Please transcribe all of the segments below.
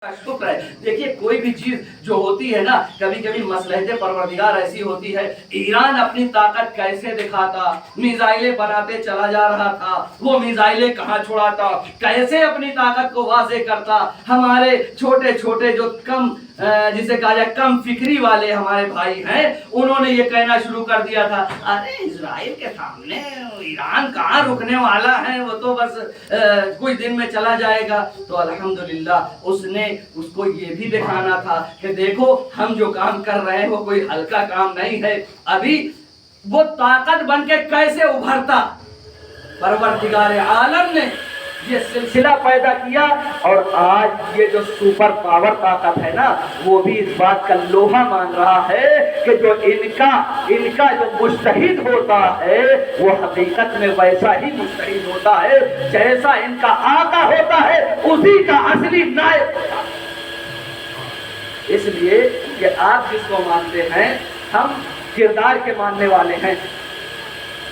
शुक्र है। देखिए कोई भी चीज जो होती है ना, कभी कभी मसलहत परवरदिगार ऐसी होती है। ईरान अपनी ताकत कैसे दिखाता, मिसाइलें बनाते चला जा रहा था, वो मिसाइलें कहाँ छुड़ाता, कैसे अपनी ताकत को वाज़े करता। हमारे छोटे छोटे जो कम जिसे कहा जाए कम फिक्री वाले हमारे भाई हैं, उन्होंने ये कहना शुरू कर दिया था, अरे इजराइल के सामने ईरान कहाँ रुकने वाला है, वो तो बस कुछ दिन में चला जाएगा। तो अल्हम्दुलिल्लाह उसने उसको ये भी दिखाना था कि देखो हम जो काम कर रहे हैं वो कोई हल्का काम नहीं है। अभी वो ताकत बन के कैसे उभरता, परवरदिगार आलम ने ये सिलसिला पैदा किया। और आज ये जो सुपर पावर ताकत है ना, वो भी इस बात का लोहा मान रहा है कि जो इनका जो मुस्तहिद होता है वो हकीकत में वैसा ही मुस्तहिद होता है जैसा इनका आका होता है, उसी का असली नायब होता है। इसलिए कि आप जिसको मानते हैं, हम किरदार के मानने वाले हैं,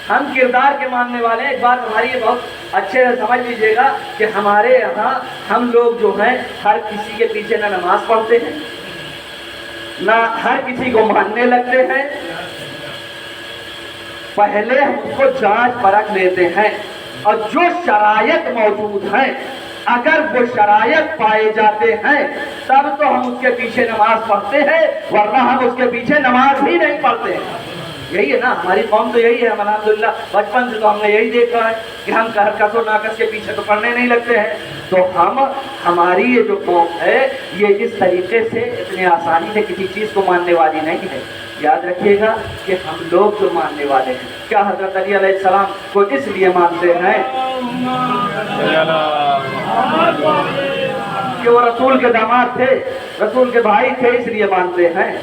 हम किरदार के मानने वाले हैं। एक बात हमारी ये बहुत अच्छे से समझ लीजिएगा कि हमारे यहाँ हम लोग जो हैं हर किसी के पीछे ना नमाज पढ़ते हैं, ना हर किसी को मानने लगते हैं। पहले हम उसको जांच परख लेते हैं और जो शरायत मौजूद हैं, अगर वो शरायत पाए जाते हैं तब तो हम उसके पीछे नमाज पढ़ते हैं, वरना हम उसके पीछे नमाज ही नहीं पढ़ते हैं। यही है ना, हमारी कौम तो यही है। अल्हम्दुलिल्लाह बचपन से तो हमने यही देखा है कि हम कसो नाकस के पीछे तो पढ़ने नहीं लगते हैं। तो हमारी ये जो कौम है ये इस तरीके से इतनी आसानी से किसी चीज़ को मानने वाली नहीं है। याद रखिएगा कि हम लोग जो मानने वाले हैं, क्या हज़रत अली अलैहिस्सलाम को इसलिए मानते हैं कि वो रसूल के दामाद थे, रसूल के भाई थे, इसलिए मानते हैं।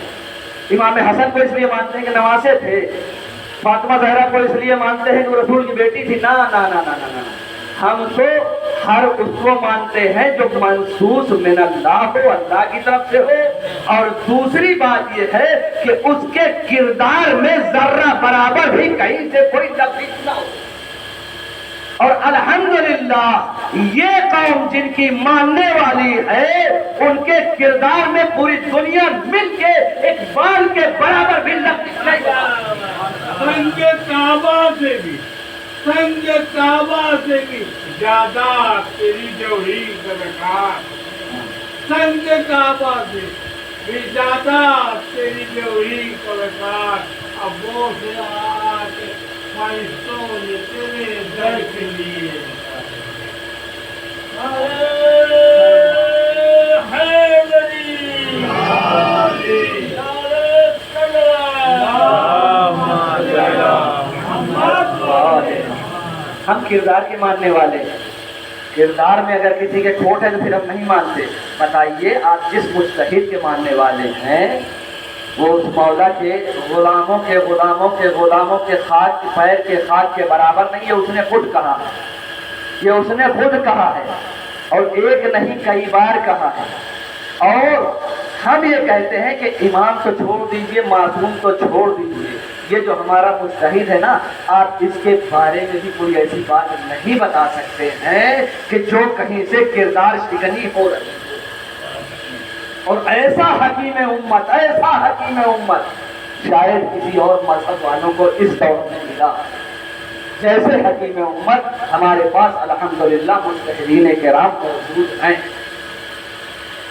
इमाम हसन को इसलिए मानते हैं कि नवासे थे। फातिमा ज़हरा को इसलिए मानते हैं कि वो रसूल की बेटी थी। ना ना ना ना ना ना, हम तो हर उसको मानते हैं जो मंसूस मिन अल्लाह हो, अल्लाह की तरफ से हो। और दूसरी बात ये है कि उसके किरदार में जर्रा बराबर भी कहीं से कोई तब्दीली ना हो। और अल्हम्दुलिल्लाह ये कौम जिनकी मानने वाली है, उनके किरदार में पूरी दुनिया मिलके एक बाल के बराबर भी लफ्ज़ नहीं है। संगे काबा से भी ज्यादा तेरी जोड़ी बरकत, संगे काबा से भी ज्यादा तेरी जोड़ी बरकत। अब वो से आके फरिश्तों ने तेरे दर के लिए हम किरदार के मानने वाले हैं। किरदार में अगर किसी के खोट है तो फिर हम नहीं मानते। बताइए आप जिस मुस्तहिद के मानने वाले हैं, वो उस मौला के गुलामों के खाक पैर के खाक के बराबर नहीं है। उसने खुद कहा है, ये उसने खुद कहा है, और एक नहीं कई बार कहा है। और हम ये कहते हैं कि इमाम को छोड़ दीजिए, मासूम को छोड़ दीजिए। ये जो हमारा मुस्तहिद है ना, आप इसके बारे में भी कोई ऐसी बात नहीं बता सकते हैं कि जो कहीं से किरदार शिकनी हो रही है। और ऐसा हकीम उम्मत शायद किसी और मजहब वालों को इस दौर में मिला, जैसे हकीम उम्मत हमारे पास अल्हम्दुलिल्लाह मुस्तहिदीन किराम मौजूद हैं।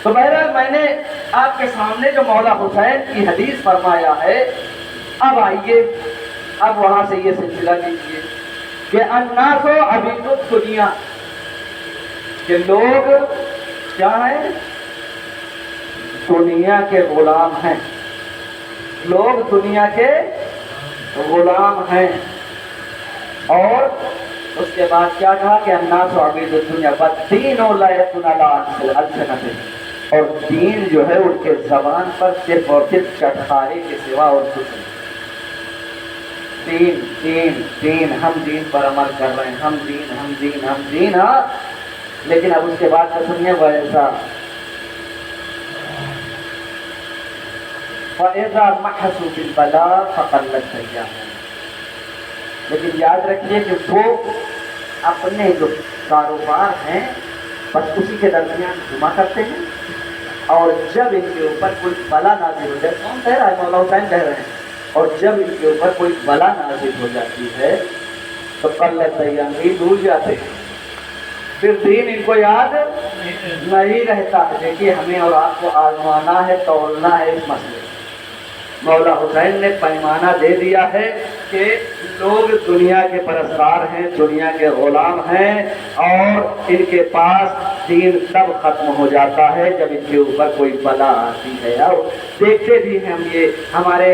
तो बहरहाल मैंने आपके सामने जो मौला हुसैन की हदीस फरमाया है, अब आइए अब वहां से ये सिलसिला लीजिए कि अन्नासो अबीदुद दुनिया, कि लोग क्या है, दुनिया के गुलाम हैं। लोग दुनिया के गुलाम हैं। और उसके बाद क्या कहा कि अन्नासु अबीदुद दुनिया बद्दीन ला यकुन अला अलसनतिहिम, और दीन जो है उनके जबान पर सिर्फ और सिर्फ चटखारे के सिवा और कुछ नहीं। दीन हम दीन पर अमल कर रहे हैं, हम दीन। हाँ, लेकिन अब उसके बाद तो सुनिए वैसा लेकिन याद रखिए कि वो अपने जो कारोबार हैं बस उसी के दरमियान घुमा करते हैं। اور جب ان کے اوپر کوئی بلا نازل ہو جائے، کون کہہ رہا ہے؟ مولا حسین کہہ رہے ہیں، اور جب ان کے اوپر کوئی بلا نازل ہو جاتی ہے تو قلت ایامی بھول جاتے ہیں، پھر دین ان کو یاد نہیں رہتا۔ دیکھیے ہمیں اور آپ کو آزمانا ہے، تولنا ہے اس مسئلے۔ مولا حسین نے پیمانہ دے دیا ہے کہ لوگ دنیا کے پرستار ہیں، دنیا کے غلام ہیں، اور ان کے پاس دین تب ختم ہو جاتا ہے جب ان کے اوپر کوئی بلا آتی ہے۔ اور دیکھتے بھی ہیں ہم، یہ ہمارے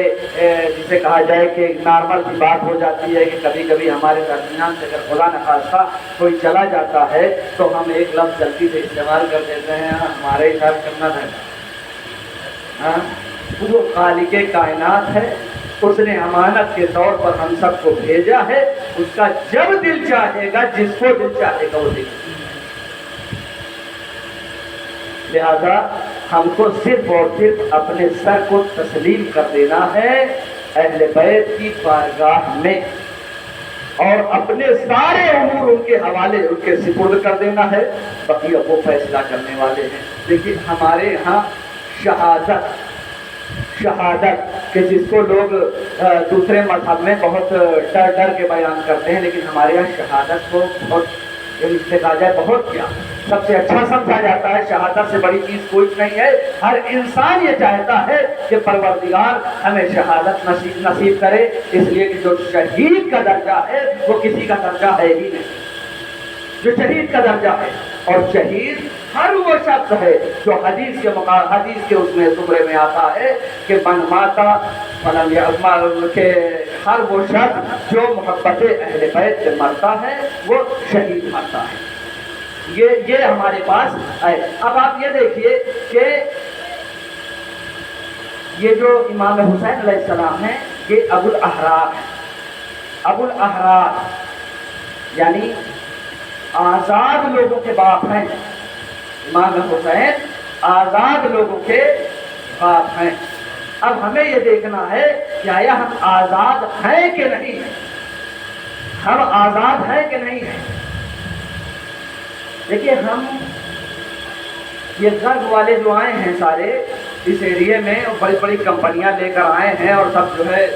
جسے کہا جائے کہ نارمل سی بات ہو جاتی ہے کہ کبھی کبھی ہمارے درمیان سے اگر خدا نخواستہ کوئی چلا جاتا ہے تو ہم ایک لفظ جلدی سے استعمال کر دیتے ہیں، ہمارے ساتھ کرنا رہتا۔ وہ خالق کائنات ہے، اس نے امانت کے طور پر ہم سب کو بھیجا ہے، اس کا جب دل چاہے گا، جس کو دل چاہے گا وہ دے گا۔ لہذا ہم کو صرف اور صرف اپنے سر کو تسلیم کر دینا ہے اہل بیت کی بارگاہ میں، اور اپنے سارے امور ان کے حوالے، ان کے سپرد کر دینا ہے، بقیہ وہ فیصلہ کرنے والے ہیں۔ لیکن ہمارے ہاں شہادت کہ جس کو لوگ دوسرے مذہب میں بہت ڈر ڈر کے بیان کرتے ہیں، لیکن ہمارے یہاں شہادت کو بہت، اس سے کہا جائے بہت کیا سب سے اچھا سمجھا جاتا ہے۔ شہادت سے بڑی چیز کوئی نہیں ہے۔ ہر انسان یہ چاہتا ہے کہ پروردگار ہمیں شہادت نصیب کرے، اس لیے کہ جو شہید کا درجہ ہے وہ کسی کا درجہ ہے ہی نہیں، جو شہید کا درجہ ہے۔ اور شہید ہر وہ شخص ہے جو حدیث کے اس میں زمرے میں آتا ہے کہ من ماتا فلم یعمل، کہ ہر وہ شخص جو محبت اہل بیت سے مرتا ہے وہ شہید مرتا ہے۔ یہ ہمارے پاس ہے۔ اب آپ یہ دیکھیے کہ یہ جو امام حسین علیہ السلام ہیں یہ ابو الاحرار ہیں۔ ابو الاحرار یعنی آزاد لوگوں کے باپ ہیں۔ امام حسین آزاد لوگوں کے باپ ہیں۔ اب ہمیں یہ دیکھنا ہے کہ آیا ہم آزاد ہیں کہ نہیں ہیں، ہم آزاد ہیں کہ نہیں ہیں۔ دیکھیے ہم یہ غرب والے جو آئے ہیں سارے اس ایریے میں، بڑی بڑی کمپنیاں لے کر آئے ہیں، اور سب جو ہے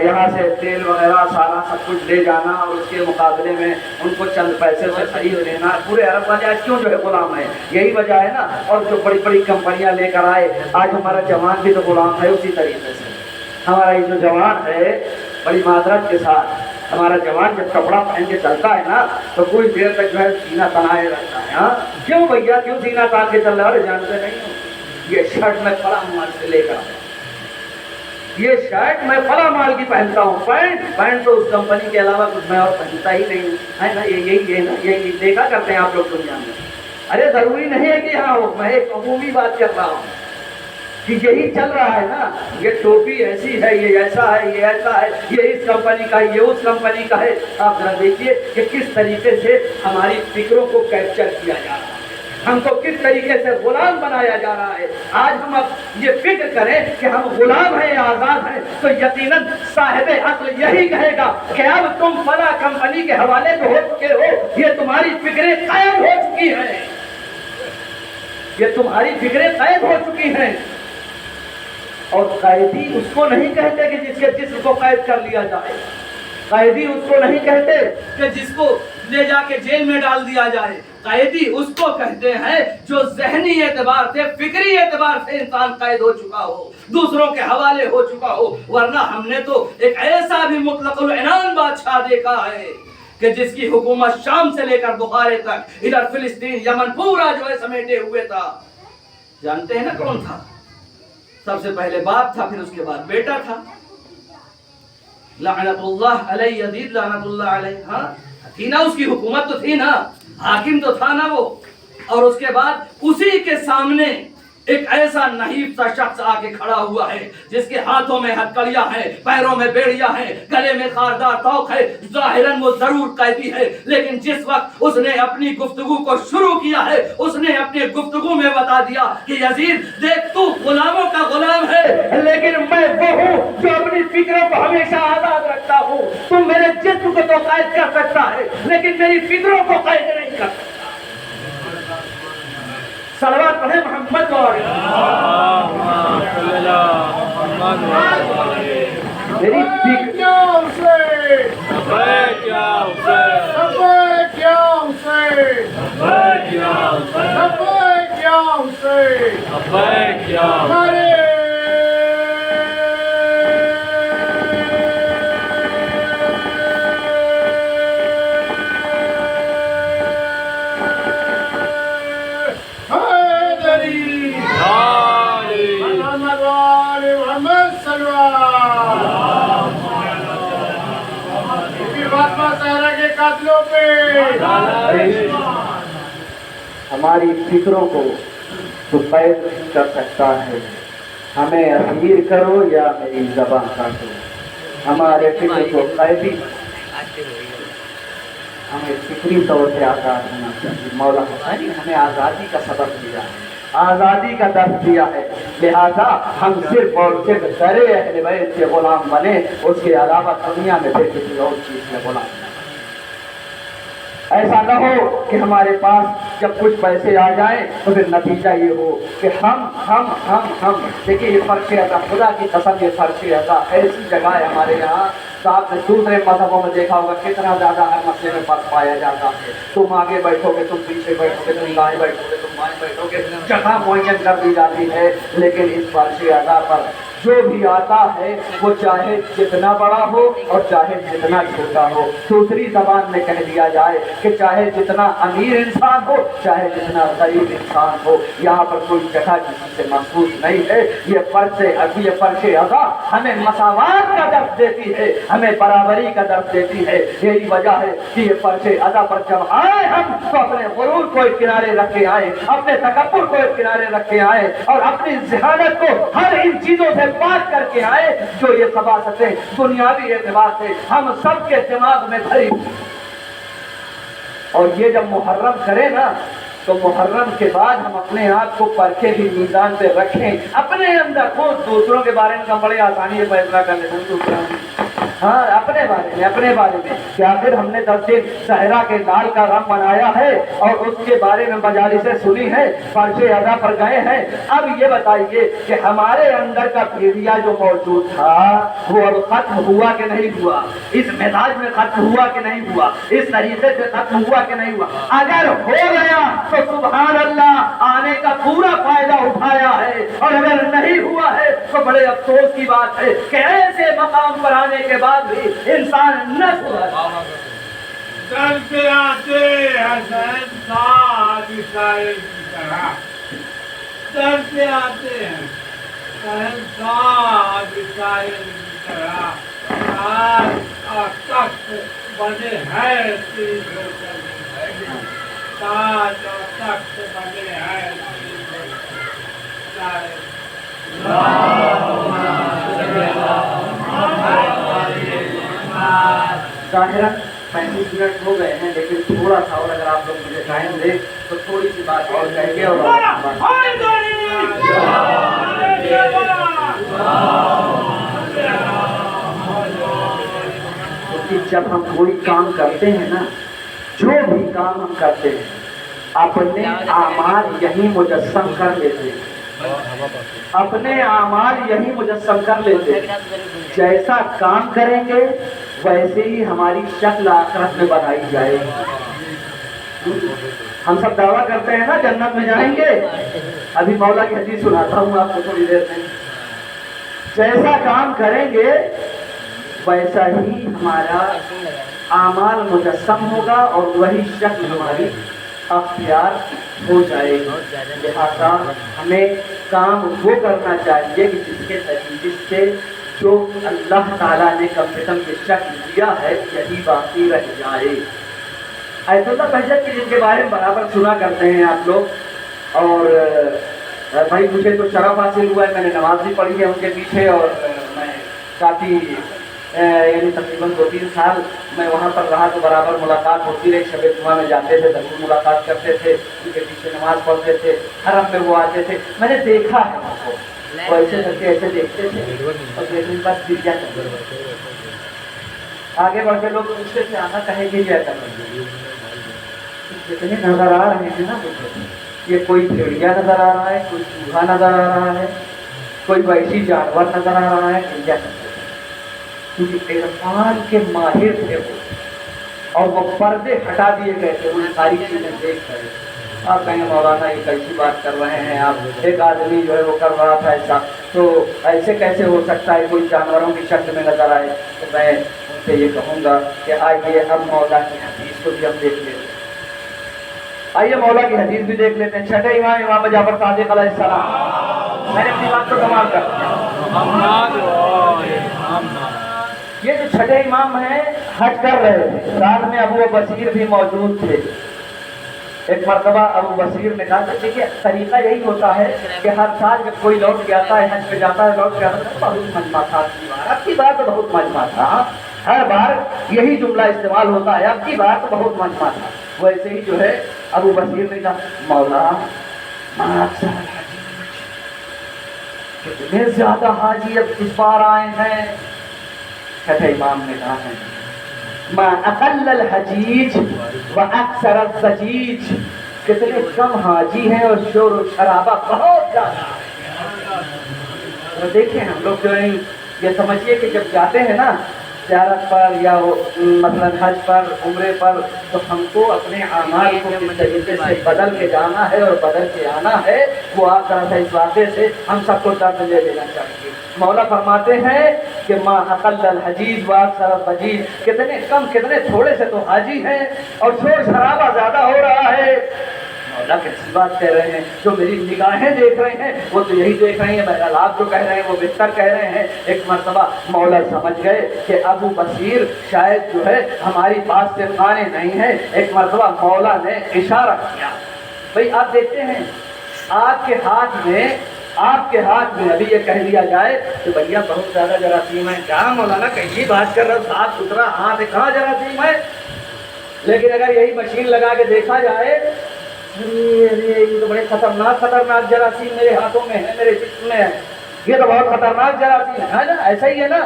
یہاں سے تیل وغیرہ سارا سب کچھ لے جانا، اور اس کے مقابلے میں ان کو چند پیسے سے خرید لینا۔ پورے عرب والے آج کیوں جو ہے غلام ہے، یہی وجہ ہے نا۔ اور جو بڑی بڑی کمپنیاں لے کر آئے، آج ہمارا جوان بھی تو غلام ہے اسی طریقے سے۔ ہمارا یہ جو جوان ہے، بڑی معذرت کے ساتھ، ہمارا جوان جب کپڑا پہن کے چلتا ہے نا تو کوئی دیر تک جو ہے سینہ تنائے رہتا ہے۔ ہاں کیوں بھیا، کیوں سینہ تان کے چل رہا ہے؟ جانتے نہیں ہو، یہ شرٹ میں فلاں مال سے لے کر، یہ شرٹ میں فلاں مال کی پہنتا ہوں، پینٹ تو اس کمپنی کے علاوہ کچھ میں اور پہنتا ہی نہیں ہوں، ہے نا۔ یہی دیکھا کرتے ہیں آپ لوگ دنیا میں۔ ارے ضروری نہیں ہے کہ ہاں ہو، میں ایک عمومی بات کر رہا ہوں کہ یہی چل رہا ہے نا۔ یہ ٹوپی ایسی ہے، یہ ایسا ہے، یہ ایسا ہے، یہ اس کمپنی کا ہے، یہ اس کمپنی کا ہے۔ آپ ذرا دیکھیے کہ کس طریقے سے ہماری فکروں کو کیپچر کیا جا رہا ہے، ہم کو کس طریقے سے غلام بنایا جا رہا ہے۔ آج ہم اب یہ فکر کریں کہ ہم غلام ہیں یا آزاد ہیں تو یقیناً صاحب عقل یہی کہے گا کہ اب تم فلاں کمپنی کے حوالے تو ہو چکے ہو، یہ تمہاری فکریں قید ہو چکی ہیں، یہ تمہاری فکریں قید ہو چکی ہیں۔ اور قیدی اس کو نہیں کہتے کہ جس کے جسم کو قید کر لیا جائے، قیدی اس کو نہیں کہتے کہ جس کو لے جا کے جیل میں ڈال دیا جائے، قیدی اس کو کہتے ہیں جو ذہنی اعتبار سے، فکری اعتبار سے انسان قید ہو چکا ہو، دوسروں کے حوالے ہو چکا ہو۔ ورنہ ہم نے تو ایک ایسا بھی مطلق العنان بادشاہ دیکھا ہے کہ جس کی حکومت شام سے لے کر بخارے تک، ادھر فلسطین، یمن پورا جو ہے سمیٹے ہوئے تھا۔ جانتے ہیں نا کون تھا؟ سب سے پہلے باپ تھا، پھر اس کے بعد بیٹا تھا، لعنت اللہ علیہ، یزید لعنت اللہ علیہ۔ ہاں تھی نا، اس کی حکومت تو تھی نا، حاکم تو تھا نا وہ۔ اور اس کے بعد اسی کے سامنے ایک ایسا نحیف سا شخص آ کے کھڑا ہوا ہے جس کے ہاتھوں میں ہتکڑیاں ہیں، پیروں میں بیڑیاں ہیں، گلے میں خاردار توق ہے، ظاہراً وہ ضرور قیدی ہے، لیکن جس وقت اس نے اپنی گفتگو کو شروع کیا ہے، اس نے اپنی گفتگو میں بتا دیا کہ یزید دیکھ، تو غلاموں کا غلام ہے، لیکن میں وہ ہوں جو اپنی فکروں کو ہمیشہ آزاد رکھتا ہوں۔ تم میرے جسم کو تو قید کر سکتا ہے لیکن میری فکروں کو قید نہیں کر سکتا۔ صلوات پڑھیں محمد اور पे अब्बैक या हरे हैदरी नारी मोहम्मद वाले मोहम्मद सल्लल्लाहु फातिमा सहरा के कातिलों पे हमारी फिक्रों को तो कैद नहीं कर सकता है, हमें असीर करो या मेरी ज़बान काटो। हमारे फिक्र को कैदी, हमें फिक्री तौर से आज़ाद होना चाहिए। मौला हुसैन ने हमें आज़ादी का सबक दिया है, आज़ादी का दर्द दिया है। लिहाजा हम सिर्फ और सिर्फ दरे अहले बैत के गुलाम बने, उसके अलावा दुनिया में फिर किसी और चीज़ के गुलाम न बने। ऐसा न हो कि हमारे पास जब कुछ पैसे आ जाएं तो फिर नतीजा ये हो कि हम देखिए ये फर्श अदा, खुदा की कसम ये फर्श अदा ऐसी जगह है हमारे यहाँ। तो आपने दूसरे मजहबों में देखा होगा कितना ज्यादा हर मसले में फर्क पाया जाता है। तुम आगे बैठोगे, तुम पीछे बैठोगे, तुम दाएं बैठोगे, तुम बाएं बैठोगे, जगह मुअय्यन कर दी जाती है। लेकिन इस फर्श अदा पर जो भी आता है वो चाहे जितना बड़ा हो और चाहे जितना छोटा हो, दूसरी जबान में कह दिया जाए कि चाहे जितना अमीर इंसान हो चाहे जितना गरीब इंसान हो, यहाँ पर कोई जगह किसी से महसूस नहीं है। ये फर्श अज़ा हमें मसावात का दर्द देती है, हमें बराबरी का दर्द देती है। यही वजह है कि ये फर्श अज़ा पर जब आए हम तो अपने गुरूर को एक किनारे रख के आए, अपने तकब्बुर को एक किनारे रख के आए और अपनी ज़हानत को हर इन चीजों से बात करके आए जो ये खबासतें दुनियावी एतबार से हम सबके दिमाग में भरी। और ये जब मुहर्रम करें ना तो मुहर्रम के बाद हम अपने आप को परखे भी मीज़ान पे रखें, अपने अंदर खुद। दूसरों के बारे में हम बड़े आसानी से फैसला कर लेते हैं, हाँ अपने बारे में कि आखिर हमने 10 दिन सहरा के लाल का गम मनाया है और उसके बारे में मजालिसें सुनी है, फर्श अज़ा पर गए हैं। अब ये बताइए कि हमारे अंदर का भेदिया जो मौजूद था वो अब खत्म हुआ कि नहीं हुआ? इस मिजाज में खत्म हुआ कि नहीं हुआ? इस तरीके से खत्म हुआ कि नहीं हुआ? अगर हो गया तो सुभान अल्लाह, आने का पूरा फायदा उठाया है, और अगर नहीं हुआ है तो बड़े अफसोस की बात है कि ऐसे मकाम पर आने के बाद भी इंसान न सुधरा। चलते आते हसन साथ इशारे की तरह, चलते आते हैं हसन साथ इशारे की तरह, आज और तख्त बने हैं तेरी रोशन में, ताज और तख्त बने हैं तेरी रोशन ज़ाहिरन 35 मिनट हो गए हैं, लेकिन थोड़ा सा और अगर आप लोग मुझे टाइम दे तो थोड़ी सी बात और कहेंगे। और क्योंकि जब हम कोई काम करते हैं ना, जो भी काम हम करते हैं अपने आमाल यही मुजस्सम कर लेते हैं, अपने आमाल यही मुजस्सम कर लेते हैं। जैसा काम करेंगे वैसे ही हमारी शक्ल आखिरत में बनाई जाएगी। हम सब दावा करते हैं ना जन्नत में जाएंगे, अभी मौला की हदीस सुनाता हूँ आपको थोड़ी देर में। जैसा काम करेंगे वैसा ही हमारा आमाल मुजस्सम होगा और वही शक्ल हमारी अख्तियार हो जाएगी। लिहाजा हमें काम वो करना चाहिए कि जिससे जो अल्लाह ताला ने कम से कम ये शक्ल दिया है यही बाकी रह जाए। आयतुल्लाह बहजत की जिनके बारे में बराबर सुना करते हैं आप लोग, और भाई मुझे तो शरफ हासिल हुआ है, मैंने नमाज भी पढ़ी है उनके पीछे, और मैं काफ़ी यानी तकरीबन 2-3 साल मैं वहाँ पर रहा तो बराबर मुलाकात होती रही। शब जुमा में जाते थे, दरबार मुलाकात करते थे, उनके पीछे नमाज पढ़ते थे, हरम में वो आते थे। मैंने देखा है उनको, वो ऐसे करके ऐसे देखते थे और देखने के बाद गिर जाते थे। आगे बढ़ के लोग उससे से आना कहे गिर जाता है। जितने नजर आ रहे हैं ना मुझे, ये कोई भेड़िया नजर आ रहा है, कोई चूहा नजर आ रहा है, कोई वैसी जानवर नजर आ रहा है, गिर जाता है। क्योंकि इरफान के माहिर थे वो, और वो पर्दे हटा दिए गए थे उन सारी चीजें देख कर। आप कहेंगे मौलाना ये कैसी बात कर रहे हैं आप, एक आदमी जो है वो कर रहा था ऐसा, तो ऐसे कैसे हो सकता है कोई जानवरों की शक्ल में नजर आए। तो मैं उनसे ये कहूँगा कि आइए अब मौला की हदीस को भी हम देख लेते हैं। आइए मौला की हदीस भी देख लेते हैं। छठे इमाम इमाम जाफर सादिक अलैहिस्सलाम, मैंने अपनी बात को कमाल कर दिया। ये जो छठे इमाम हैं हज कर रहे थे, साथ में अबू बसीर भी मौजूद थे। एक मरतबा अबू बसीर ने कहा कि देखिए तरीका यही होता है कि हर साल जब कोई लौट के आता है, हज पे जाता है, लौट के आता है, बहुत मजमा था आपकी बार तो बहुत मजमा था, हर बार यही जुमला इस्तेमाल होता है, आपकी बार तो बहुत मजमा था। वैसे ही जो है अबू बसीर ने कहा मौला कितने ज्यादा हाजी अब इस बार आए हैं। छठे इमाम ने कहा है मा अक़ल्लल हजीज व अक्सर सजीज, कितने कम हाजी हैं और शोर और शराबा बहुत ज्यादा। तो देखिए हम लोग जो है ये समझिए कि जब जाते हैं ना ज़ियारत पर या वो मतलब हज पर उम्रे पर, तो हमको अपने आमाल को किस तरीके से बदल के जाना है और बदल के आना है। वो आप तरह से इस वाक़े से हम सबको दर्द ले लेना चाहिए। मौला फरमाते हैं कि माँ अक़ल्लल हजीज व अक्सर बजीज, कितने कम कितने थोड़े से तो हाजी हैं और शोर शराबा ज़्यादा हो रहा है। मौला कैसी बात कह रहे हैं, जो मेरी निगाहें देख रहे हैं वो तो यही देख रहे हैं, मेरा लाभ जो कह रहे हैं वो बिस्तर कह रहे हैं। एक मरतबा मौला समझ गए कि अबू बसीर शायद जो है हमारी बात से माने नहीं है। एक मरतबा मौला ने इशारा किया, भाई आप देखते हैं आपके हाथ में अभी ये कह दिया जाए कि भैया बहुत ज़्यादा जरासीम है। क्या मौलाना कैसी बात कर रहे हो, साफ सुथरा हाथ है, कहाँ जरासीम है। लेकिन अगर यही मशीन लगा के देखा जाए, अरे ये तो बड़े खतरनाक जरासीम मेरे हाथों में है, मेरे जिस्म में है, ये तो बहुत खतरनाक जरासीम है ना। ऐसा ही है ना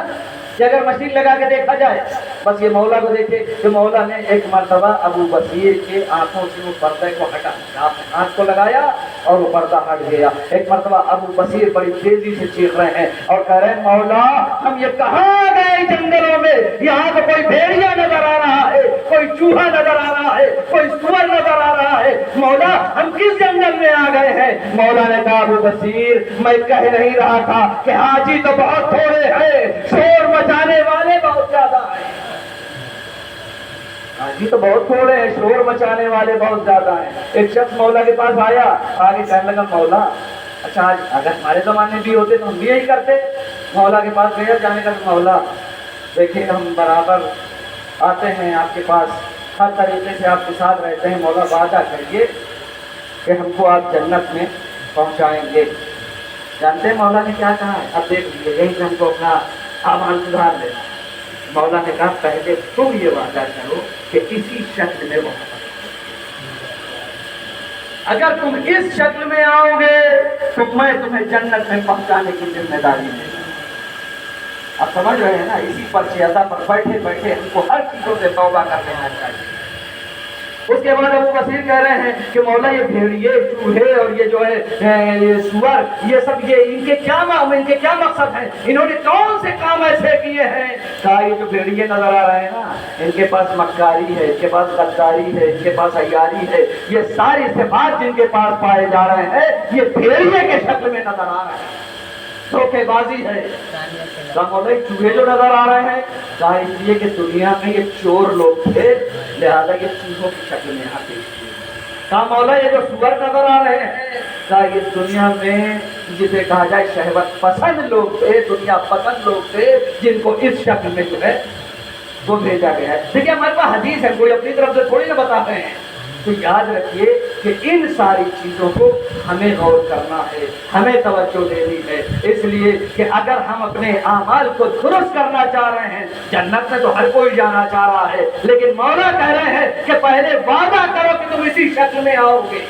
कि अगर मशीन लगा के देखा जाए, बस ये मौला को देखे कि मौला ने एक मरतबा अबू बसीर के आंखों से वो पर्दे को हटा, आपने हाथ को लगाया और वो पर्दा हट गया। एक मरतबा अबू बसीर बड़ी तेजी से चीख रहे हैं और कह रहे हैं मौला हम ये कहाँ गए जंगलों में, यहाँ तो कोई भेड़िया नजर आ रहा है, कोई चूहा नजर आ रहा है, कोई सुअर नजर आ रहा है, मौला हम किस जंगल में आ गए हैं। मौला ने कहा अबू बसीर मैं कह नहीं रहा था कि हाजी तो बहुत थोड़े हैं, शोर मचाने वाले बहुत ज्यादा हैं। हाजी तो बहुत थोड़े हैं, शोर मचाने वाले बहुत ज्यादा हैं। एक शख्स मौला के पास आया, आगे कहने लगा मौला अच्छा आज अगर हमारे जमाने भी होते तो हम भी यही करते। मौला के पास गया, जाने का मौला देखिए हम बराबर आते हैं आपके पास, हर तरीके से आपके साथ रहते हैं, मौला वादा करिए कि हमको आप जन्नत में पहुंचाएंगे। जानते हैं मौला ने क्या कहा है, अब देख लीजिए, यही से हमको अपना आमान सुधार लेना। मौला ने कहा पहले तुम ये वादा करो कि इसी शक्ल में वो, अगर तुम इस शक्ल में आओगे तो मैं तुम्हें जन्नत में पहुंचाने की जिम्मेदारी दूंगा। आप समझ रहे हैं ना, इसी पर चियादा पर बैठे बैठे हमको हर चीजों से तौबा कर लेना चाहिए। उसके बाद अबू बसीर कह रहे हैं कि मौला ये भेड़िए चूहे और ये जो है ये सुअर, ये सब ये इनके क्या मकसद है, इन्होंने कौन से काम ऐसे किए हैं। कहा ये जो भेड़िए नजर आ रहे हैं ना, इनके पास मक्कारी है, इनके पास गद्दारी है, इनके पास अय्यारी है, ये सारी सिफात जिनके पास पाए जा रहे हैं ये भेड़िए के शक्ल में नजर आ रहे हैं, धोखेबाजी है। मौला चूहे जो नजर आ रहे हैं, कहा इसलिए कि दुनिया में ये चोर लोग थे, लिहाजा ये चूहों की शक्ल में आते। कहा मौला ये जो सुअर नजर आ रहे हैं, कहा ये दुनिया में जिसे कहा जाए शहवत पसंद लोग थे, दुनिया पसंद लोग थे, जिनको इस शक्ल में जो है वो भेजा गया है। देखिए हमारे पास हदीस है, कोई अपनी तरफ से थोड़ी ना बताते हैं। तो याद रखिए कि इन सारी चीज़ों को हमें गौर करना है, हमें तवज्जो देनी है, इसलिए कि अगर हम अपने आमाल को दुरुस्त करना चाह रहे हैं, जन्नत में तो हर कोई जाना चाह रहा है, लेकिन मौला कह रहे हैं कि पहले वादा करो कि तुम इसी शक्ल में आओगे।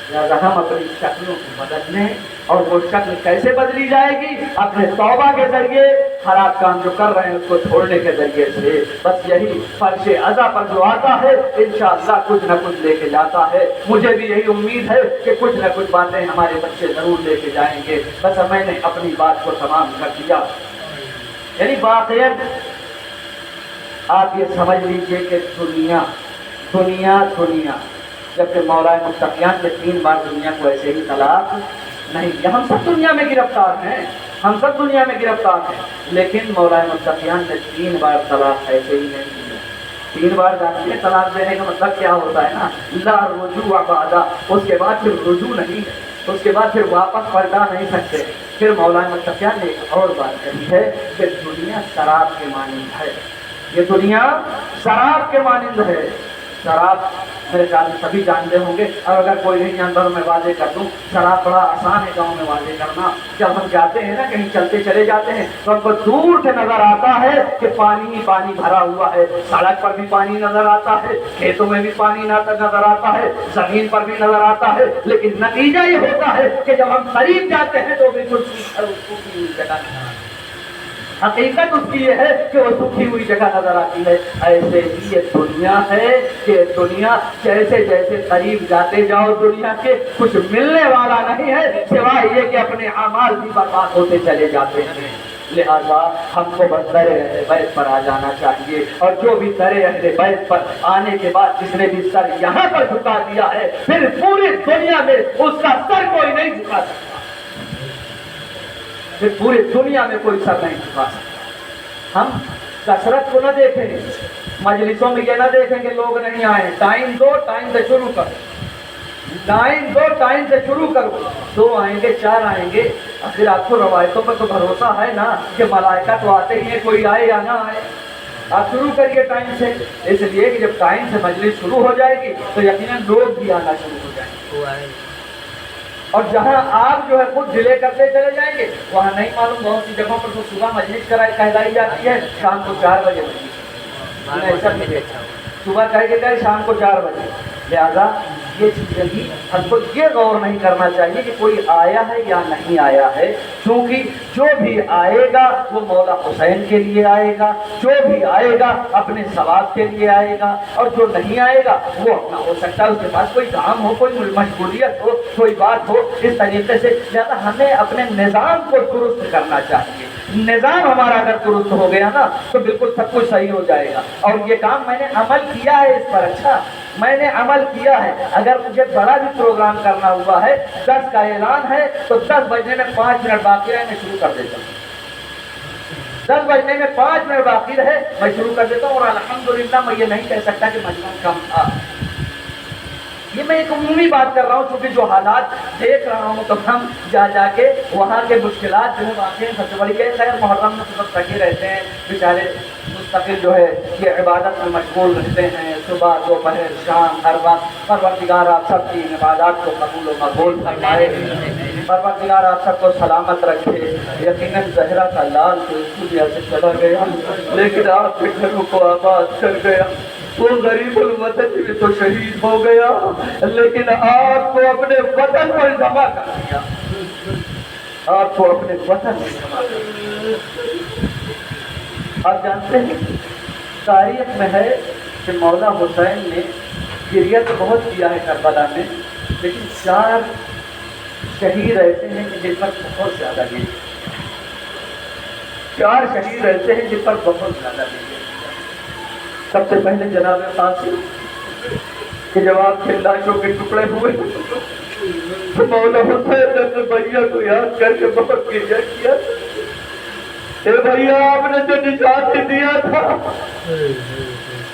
लिहाजा हम अपनी शक्लों को बदलने, और वो शक्ल कैसे बदली जाएगी, अपने तौबा के जरिए, खराब काम जो कर रहे हैं उसको छोड़ने के जरिए से। बस यही फर्श अज़ा पर जो आता है इंशाअल्लाह कुछ न कुछ लेके जाता है। मुझे भी यही उम्मीद है कि कुछ न कुछ बातें हमारे बच्चे जरूर लेके जाएंगे। बस मैंने अपनी बात को तमाम कर दिया। यानी वाक़ईअत आप ये समझ लीजिए कि दुनिया جبکہ مولا متقیان نے 3 بار دنیا کو ایسے ہی طلاق نہیں دیا. ہم سب دنیا میں گرفتار ہیں، ہم سب دنیا میں گرفتار ہیں، لیکن مولا متقیان نے 3 بار طلاق ایسے ہی نہیں دیا. 3 بار جانتے ہیں طلاق دینے کا مطلب کیا ہوتا ہے نا، لا رجوع بعد، اس کے بعد پھر رجوع نہیں ہے، اس کے بعد پھر واپس پلٹا نہیں سکتے. پھر مولانا متقیان نے ایک اور بات کہی ہے کہ دنیا شراب کے مانند ہے، یہ دنیا شراب کے مانند ہے. شراب میرے خیال میں سبھی جانتے ہوں گے، اور اگر کوئی نہیں جانتا تو میں واضح کر دوں، شراب بڑا آسان ہے گاؤں میں واضح کرنا. جب ہم جاتے ہیں نا کہیں چلتے چلے جاتے ہیں تو ہم کو دور سے نظر آتا ہے کہ پانی ہی پانی بھرا ہوا ہے، سڑک پر بھی پانی نظر آتا ہے، کھیتوں میں بھی پانی نظر آتا ہے، زمین پر بھی نظر آتا ہے، لیکن نتیجہ یہ ہوتا ہے کہ جب ہم قریب جاتے ہیں تو بالکل سوکھی ہوئی جگہ نظر آتی ہے. حقیقت اس کی یہ ہے کہ وہ سوکھی ہوئی جگہ نظر آتی ہے. ایسے ہی یہ دنیا ہے کہ دنیا جیسے جیسے قریب جاتے جاؤ دنیا کے کچھ ملنے والا نہیں ہے سوائے یہ کہ اپنے اعمال بھی برباد ہوتے چلے جاتے ہیں. لہذا ہم کو بس در اہل بیت پر آ جانا چاہیے، اور جو بھی در اہل بیت پر آنے کے بعد جس نے بھی سر یہاں پر جھکا دیا ہے پھر پوری دنیا میں اس کا سر کوئی نہیں جھکا سکتا، پھر پوری دنیا میں کوئی سر نہیں جھکا سکتا. ہم کثرت کو نہ دیکھیں، مجلسوں میں یہ نہ دیکھیں کہ لوگ نہیں آئے. ٹائم دو، ٹائم سے شروع کرو، ٹائم دو، ٹائم سے شروع کرو. 2 آئیں گے، 4 آئیں گے، پھر آپ کو روایتوں پر تو بھروسہ ہے نا کہ ملائکہ تو آتے ہی ہیں، کوئی آئے یا نہ آئے. آپ شروع کریے ٹائم سے، اس لیے کہ جب ٹائم سے مجلس شروع ہو جائے گی تو یقیناً لوگ بھی آنا شروع ہو جائیں گے. اور جہاں آپ جو ہے خود ڈیلے کرتے چلے جائیں گے وہاں نہیں معلوم، بہت سی جگہوں پر تو صبح مجلس کہلائی جاتی ہے، شام کو 4 بجے ایسا نہیں دیکھا، صبح کہہ کے گئے شام کو 4 بجے. لہذا یہ چیزیں بھی ہم کو یہ غور نہیں کرنا چاہیے کہ کوئی آیا ہے یا نہیں آیا ہے، کیونکہ جو بھی آئے گا وہ مولا حسین کے لیے آئے گا، جو بھی آئے گا اپنے ثواب کے لیے آئے گا، اور جو نہیں آئے گا وہ اپنا ہو سکتا ہے اس کے پاس کوئی کام ہو، کوئی مشغولیت ہو، کوئی بات ہو. اس طریقے سے لہٰذا ہمیں اپنے نظام کو درست کرنا چاہیے. نظام ہمارا اگر درست ہو گیا نا تو بالکل سب کچھ صحیح ہو جائے گا. اور یہ کام میں نے عمل کیا ہے اس پر، اچھا میں نے عمل کیا ہے. اگر مجھے بڑا بھی پروگرام کرنا ہوا ہے، 10 کا اعلان ہے تو 10 بجنے میں 5 منٹ باقی رہے میں شروع کر دیتا ہوں. 10 بجنے میں 5 منٹ باقی رہے میں شروع کر دیتا ہوں. اور الحمدللہ میں یہ نہیں کہہ سکتا کہ مجموع کم تھا. یہ میں ایک عمومی بات کر رہا ہوں کیونکہ جو حالات دیکھ رہا ہوں تو ہم جا کے وہاں کے مشکلات جو ہے واقعی سب سے بڑی کہ خیر محرم میں سب تھکے رہتے ہیں بیچارے، مستقل جو ہے یہ عبادت میں مشغول رہتے ہیں، صبح دوپہر شام ہر وقت. پروردگار آپ سب کی عبادات کو قبول و مقبول فرمائے، پروردگار آپ سب کو سلامت رکھے. یقیناً زہرا کا لال تو اس دنیا سے چلا گیا لیکن آپ کے گھروں کو آباد کر گیا. وہ غریب الوطن بھی تو شہید ہو گیا لیکن آپ کو اپنے وطن پر جمع کر دیا، آپ کو اپنے وطن میں جمع کر دیا. آپ جانتے ہیں تاریخ میں ہے کہ مولا حسین نے گریہ تو بہت کیا ہے کربلا میں، لیکن 4 شہید ایسے ہیں کہ جن پر بہت زیادہ گریہ، 4 شہید ایسے ہیں جن پر بہت زیادہ گریہ. سب سے پہلے جناب قاسم کہ جب آپ کے لاشوں کے ٹکڑے ہوئے تو مولا حسین نے اپنے بھیا کو یاد کر کے بہت گریہ کیا. اے بھیا آپ نے جو نشان دیا تھا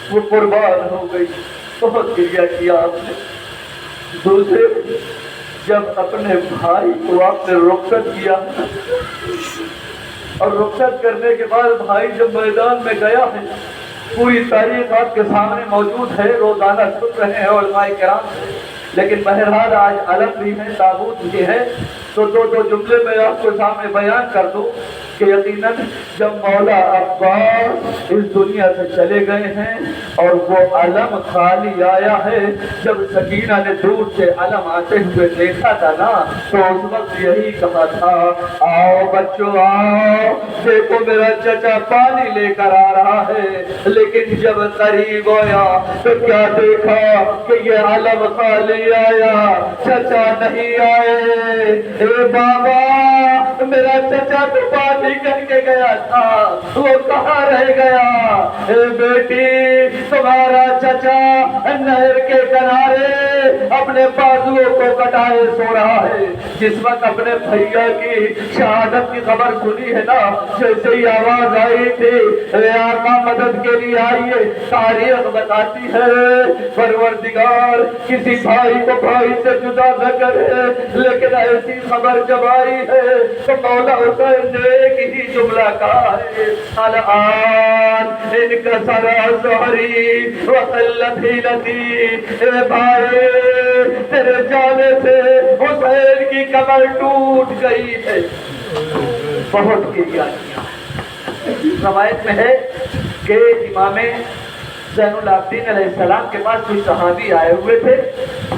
وہ قربان ہو گئی، بہت گریہ کیا آپ نے. دوسرے جب اپنے بھائی کو آپ نے رخصت کیا اور رخصت کرنے کے بعد بھائی جب میدان میں گیا ہے، پوری تاریخ آپ کے سامنے موجود ہے، روزانہ سن رہے ہیں علماء کرام سے، لیکن بہرحال آج علم بھی ہے، تابوت بھی ہے، تو 2 جملے میں آپ کے سامنے بیان کر دوں کہ یقیناً جب مولا عباس اس دنیا سے چلے گئے ہیں اور وہ علم خالی آیا ہے، جب سکینہ نے دور سے علم آتے ہوئے دیکھا تھا نا تو اس وقت یہی کہا تھا، آؤ بچوں آؤ، دیکھو میرا چچا پانی لے کر آ رہا ہے. لیکن جب قریب آیا تو کیا دیکھا کہ یہ علم خالی آیا، چچا نہیں آئے. اے بابا میرا چچا تو پانی शादी करके गया था वो कहाँ रह गया? बेटी तुम्हारा चचा नहर के किनारे अपने बाजुओं को कटाए सो रहा है। जिस वक्त अपने भैया की शहादत की खबर सुनी है ना, जैसे ही आवाज आई थी आका मदद के लिए आइए, तारीख बताती है परवरदिगार किसी भाई को भाई से जुदा न करे, लेकिन ऐसी खबर जब आई है तो मौला हुसैन ने एक ही जुमला कहा है, अल-आन इनका सरा ज़हरी वक़ल्लत हिलती। ए भाई तेरे जाने से हुसैन की कमर टूट गई है। बहुत गिरिया किया। रवायत में है कि इमाम ज़ैनुल आबिदीन अलैहिस्सलाम के पास कुछ सहाबी आए हुए थे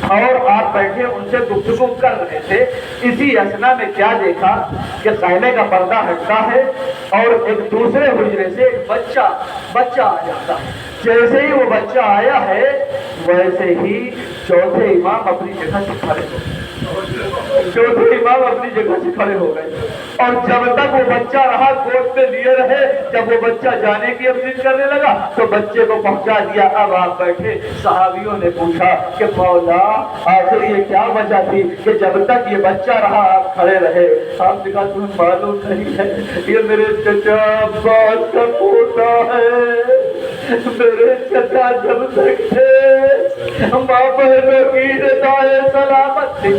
और आप बैठे उनसे गुफ्तगू कर रहे थे। इसी असना में क्या देखा कि खैमे का पर्दा हटता है और एक दूसरे हुजरे से एक बच्चा आ जाता है। जैसे ही वो बच्चा आया है वैसे ही चौथे इमाम अपनी जगह से खड़े हो गए। चौथे इमाम अपनी जगह से खड़े हो गए और जब तक वो बच्चा रहा गोद पे लिए रहे। जब वो बच्चा जाने की अपील करने लगा तो बच्चे को पहुंचा दिया। अब आप बैठे। सहाबियों ने पूछा कि मौला आखिर ये क्या वजह थी कि जब तक ये बच्चा रहा आप खड़े रहे? आपने कहा तुम्हें मालूम नहीं है, ये मेरे चचा अब्बास का पोता है। मेरे चचा जब तक थे माँ बहनों की रज़ाए सलामत थी।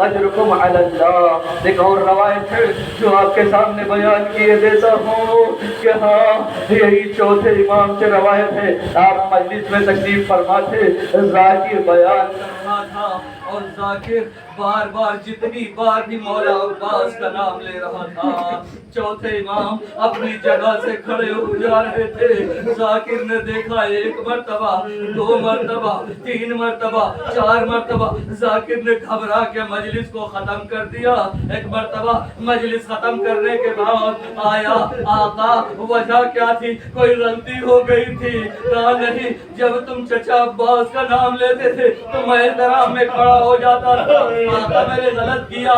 अजरुकुम अलल्लाह। एक और रवायत है जो आपके सामने बयान किए देता हूँ कि हाँ यही चौथे इमाम से रवायत है। आप मजलिस में तशरीफ फरमा थे, ज़ाकिर बयान कर रहा था और ज़ाकिर बार बार जितनी बार भी मौला अब्बास का नाम ले रहा था चौथे इमाम अपनी जगह से खड़े हो जा रहे थे। ज़ाकिर ने देखा एक मर्तबा, दो मर्तबा, तीन मर्तबा, चार मर्तबा। ज़ाकिर ने घबरा के मजलिस को खत्म कर दिया। एक मर्तबा मजलिस खत्म करने के बाद आया, आका वजह क्या थी? कोई गलती हो गई थी? कहा नहीं, जब तुम चचा अब्बास का नाम लेते थे तो मैं एहतराम में खड़ा हो जाता था। आका मैंने गलत किया।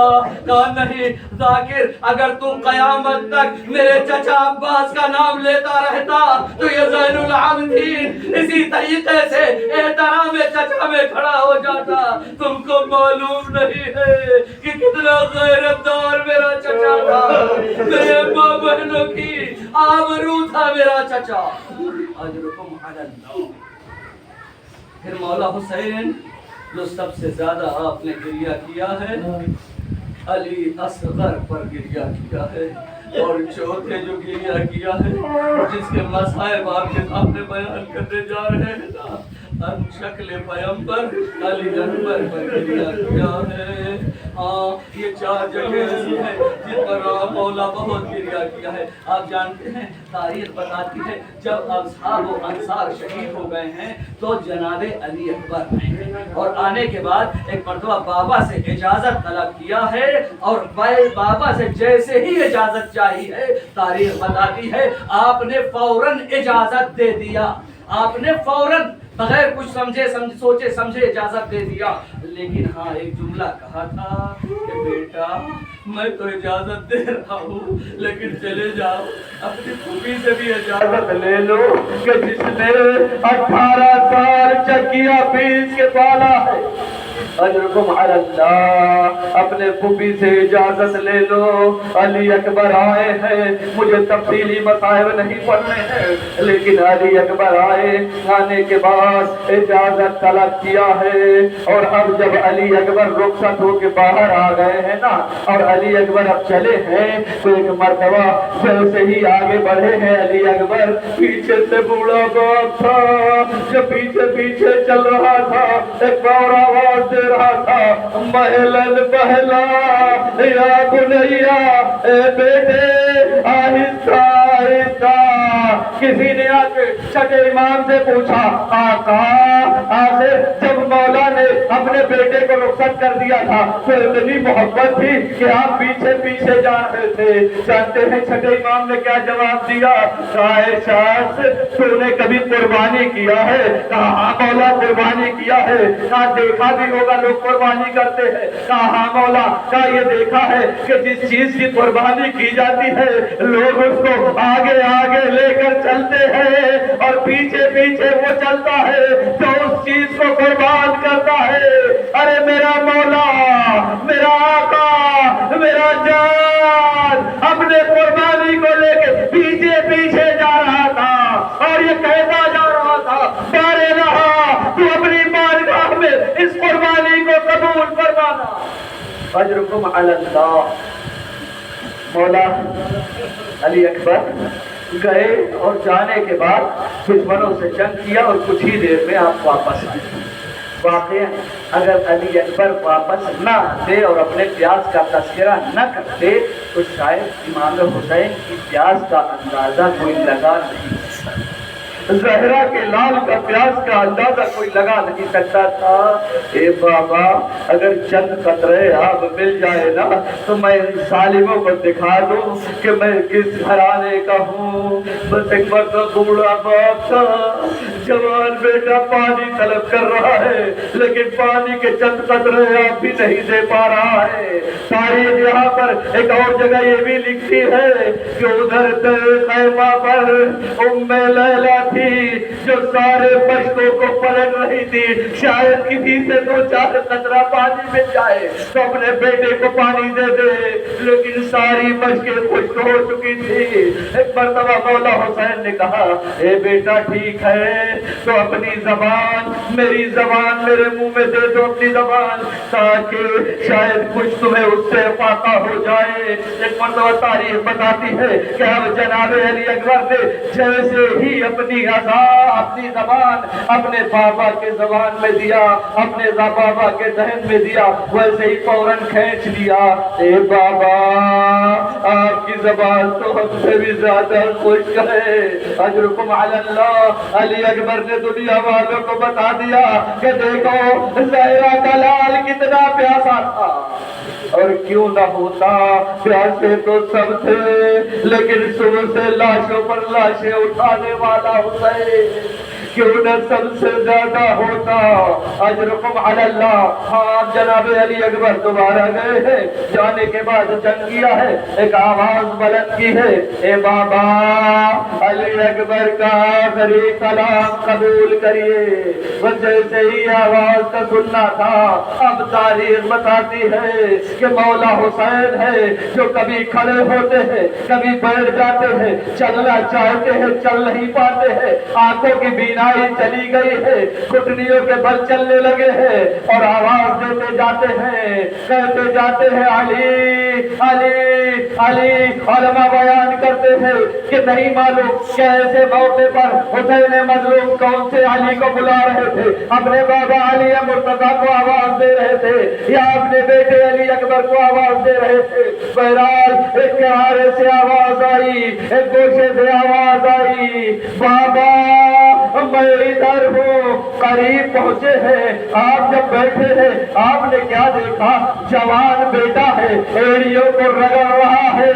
कहा नहीं ज़ाकिर, अगर तू कयामत तक मेरे चचा अब्बास का नाम लेता रहता तो ये ज़ैनुल आबिदीन इसी तरीके से एहतराम में चचा में खड़ा हो जाता। तुमको मालूम नहीं है कि कितना गैरतदार मेरा चचा था, मेरे माँ बहनों की आबरू था मेरा चचा। अजरुकुम अलल्लाह। फिर मौला हुसैन जो सबसे ज्यादा आपने गिरिया किया है अली असगर पर गिरिया किया है, और चौथे जो गिरिया किया है जिसके मसाइब आपके सामने बयान करने जा रहे हैं ना, शक्ल पैगंबर अली अकबर पर गिरिया किया है। हाँ ये चार जगह ऐसी है जिन पर मौला बहुत गिरिया किया है। आप जानते हैं तारीख बताती है जब असहाब व अंसार शहीद हो गए हैं तो जनाबे अली अकबर आए और आने के बाद एक मर्तबा बाबा से इजाजत तलब किया है और बाबा से जैसे ही इजाजत चाहिए है तारीख बताती है आपने फौरन इजाजत दे दिया। आपने फौरन बगैर कुछ सोचे समझे इजाजत दे दिया। लेकिन हाँ एक जुमला कहा था कि बेटा मैं तो इजाजत दे रहा हूँ लेकिन चले जाओ अपनी फूफी से भी इजाजत ले लो कि जिसने 18 साल चकिया पीस के पाला है। अजरुकुम अलल्लाह। अपने फूफी से इजाजत ले लो, अली अकबर आए हैं। मुझे तफसीली मसाइब नहीं पढ़ने हैं लेकिन अली अकबर आए, आने के बाद इजाजत तलब किया है और अब जब अली अकबर रुखसत होके बाहर आ गए हैं ना और अली अकबर अब चले हैं तो एक मर्तबा जैसे ही आगे बढ़े हैं अली अकबर पीछे से बूढ़ा बाप था जो पीछे पीछे चल रहा था एक और आवाज दे रहा था, महलन बहला या बुनैया, ए बेटे आहिस्ता आहिस्ता किसी ने आके छठे इमाम से पूछा, आका आखिर जब मौला ने अपने बेटे को रुखसत कर दिया था तो इतनी मोहब्बत थी कि आप पीछे पीछे जा रहे थे। जानते हैं छठे इमाम ने क्या जवाब दिया? तूने कभी कुर्बानी किया है? कहा हाँ मौला कुर्बानी किया है। कहा देखा भी होगा लोग कुर्बानी करते हैं। कहा हाँ मौला। कहा ये देखा है कि जिस चीज की कुर्बानी की जाती है लोग उसको आगे आगे लेकर चलते हैं और पीछे पीछे वो चलता है तो उस चीज को कुर्बान करता है। अरे मेरा मौला, मेरा आका, मेरा जान अपने कुर्बानी को लेके पीछे पीछे जा रहा था और ये कहता जा रहा था, बारे रहा तू अपनी बारगाह में इस कुर्बानी को कबूल फरमाना। अजरुकुम अलल्लाह। मौला अली अकबर गए और जाने के बाद दुश्मनों से जंग किया और कुछ ही देर में आप वापस आए। वाकई अगर अली अकबर वापस न आते और अपने प्यास का तस्करा न करते तो शायद इमाम हुसैन की प्यास का अंदाजा कोई लगा नहीं, ज़हरा के लाल का प्यास का अंदाजा कोई लगा नहीं सकता था। ए बाबा अगर चंद कतरे आब मिल जाए ना तो मैं इन सालिमों को दिखा दूं कि मैं किस घराने का हूँ। बस एक बार तो बूढ़ा बाप था, जवान बेटा पानी तलब कर रहा है लेकिन पानी के चंद कतरे आप भी नहीं दे पा रहा है। तारीख यहाँ पर एक और जगह ये भी लिखती है कि उधर खैमा पर उम्मे लैला थी जो सारे पश्तों को पलट रही थी, शायद किसी से दो चार कतरा पानी मिल जाए तो अपने बेटे को पानी दे दे, लेकिन सारी मशकें खुश्क हो चुकी थी। एक मर्तबा मौला हुसैन ने कहा, ए बेटा ठीक है तो अपनी जबान, मेरी जबान मेरे मुंह में दे दो अपनी जबान ताकि शायद कुछ तुम्हें उससे फाका हो जाए। एक मर्तबा तारीख बताती है कि अब जनाब अली अकबर ने जैसे ही अपनी जबान अपने बाबा के जबान में दिया, अपने बाबा के दहन में दिया, वैसे ही फौरन खींच लिया। ए बाबा आपकी जबान तो हमसे भी ज्यादा खुश्क है। अजरुकुम अलल्लाह। अली अकबर ने दुनिया वालों को बता दिया कि देखो ज़हरा का लाल कितना प्यासा था और क्यों ना होता, प्यासे तो सब थे लेकिन सुबह से लाशों पर लाशें उठाने वाला हुसैन क्यों न सबसे ज्यादा होता। अजरुकुम अलल्लाह। हाँ जनाब अली अकबर दोबारा गए हैं, जाने के बाद जंग किया है, एक आवाज बुलंद की है, ए बाबा अली अकबर का आखिरी कलाम कबूल करिए। बस जैसे ही आवाज का सुनना था अब तारीख बताती है कि मौला हुसैन है जो कभी खड़े होते हैं कभी बैठ जाते हैं, चलना चाहते हैं चल नहीं पाते हैं, आंखों की बीनाई चली गई है, घुटनियों के बल चलने लगे हैं और आवाज देते जाते हैं, कहते जाते हैं अली अली अली। उलमा बयान करते हैं कि नहीं मालूम कैसे मौके पर हुसैन मजलूम कौन से अली को बुला रहे थे, अपने बाबा अली मुर्तजा को आवाज दे रहे थे या अपने बेटे अली अकबर को आवाज दे रहे थे। बहरहाल एक किनारे से आवाज आई, एक गोशे से आवाज आई, बाबा मैं इधर हूँ, करीब पहुँचे हैं। आप जब बैठे हैं आपने क्या देखा? जवान बेटा है, एड़ियों को रगड़ रहा है।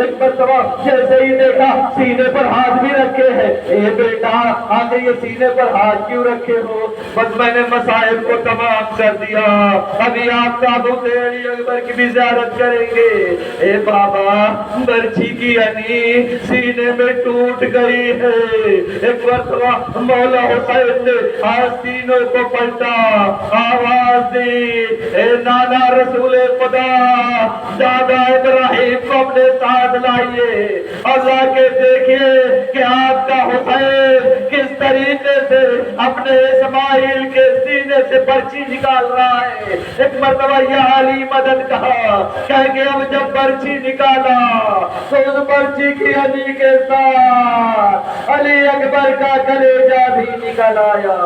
एक मरतबा जैसे ही देखा सीने पर हाथ भी रखे हैं। ए बेटा आगे ये सीने पर हाथ क्यों रखे हो? बस मैंने मसाइल को तमाम कर दिया, अभी आप काबू से अली अकबर की भी ज़ियारत करेंगे। ए बाबा बर्छी की अनी सीने में टूट गई है। एक मरतबा मौला हुसैन ने आस्तीनों को पलटा, आवाज दी, ए नाना रसूल खुदा दादा इब्राहिम को अपने साथ लाइए, अल्लाह के देखिए कि आपका हुसैन किस तरीके से अपने इस्माइल के सीने से पर्ची निकाल रहा है। एक मरतबा या अली मदद कहा, कह के अब जब पर्ची निकाला तो उस पर्ची की अली के साथ अली अकबर का कलेजा भी निकल आया।